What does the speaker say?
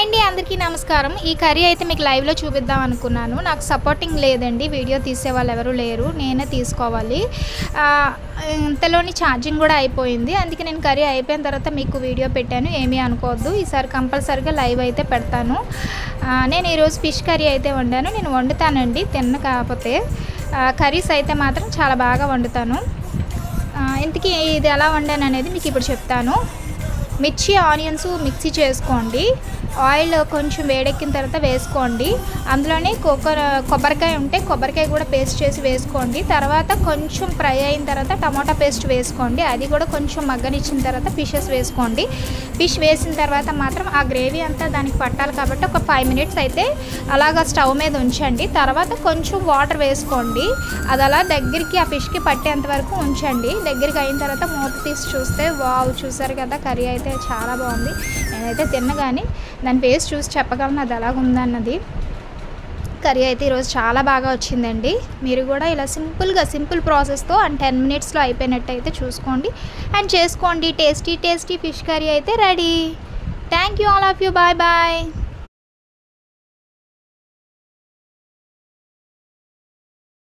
Hi అండి, అందరికీ నమస్కారం. ఈ కర్రీ అయితే మీకు లైవ్లో చూపిద్దాం అనుకున్నాను. నాకు సపోర్టింగ్ లేదండి, వీడియో తీసేవాళ్ళు ఎవరు లేరు, నేనే తీసుకోవాలి. ఇంతలోని ఛార్జింగ్ కూడా అయిపోయింది, అందుకే నేను కర్రీ అయిపోయిన తర్వాత మీకు వీడియో పెట్టాను. ఏమీ అనుకోవద్దు, ఈసారి కంపల్సరీగా లైవ్ అయితే పెడతాను. నేను ఈరోజు ఫిష్ కర్రీ అయితే వండాను. నేను వండుతానండి, తిన్న కాకపోతే కర్రీస్ అయితే మాత్రం చాలా బాగా వండుతాను. ఇంతకీ ఇది ఎలా వండాను అనేది మీకు ఇప్పుడు చెప్తాను. మిర్చి ఆనియన్స్ మిక్సీ చేసుకోండి. ఆయిల్ కొంచెం వేడెక్కిన తర్వాత వేసుకోండి. అందులోనే కొబ్బరికాయ ఉంటే కొబ్బరికాయ కూడా పేస్ట్ చేసి వేసుకోండి. తర్వాత కొంచెం ఫ్రై అయిన తర్వాత టమాటా పేస్ట్ వేసుకోండి. అది కూడా కొంచెం మగ్గనిచ్చిన తర్వాత ఫిషెస్ వేసుకోండి. ఫిష్ వేసిన తర్వాత మాత్రం ఆ గ్రేవీ అంతా దానికి పట్టాలి కాబట్టి ఒక 5 మినిట్స్ అయితే అలాగా స్టవ్ మీద ఉంచండి. తర్వాత కొంచెం వాటర్ వేసుకోండి. అది అలా దగ్గరికి ఆ ఫిష్కి పట్టేంత వరకు ఉంచండి. దగ్గరికి అయిన తర్వాత మూత తీసి చూస్తే వావ్, చూసారు కదా, కర్రీ అయితే చాలా బాగుంది. నేనైతే తిన్నగాని దాని పేస్ట్ చూసి చెప్పగలను అది ఎలాగుందన్నది. కర్రీ అయితే ఈరోజు చాలా బాగా వచ్చిందండి. మీరు కూడా ఇలా సింపుల్ ప్రాసెస్తో 10 మినిట్స్లో అయిపోయినట్టు అయితే చూసుకోండి అండ్ చేసుకోండి. టేస్టీ ఫిష్ కర్రీ అయితే ready. Thank you all of you. Bye.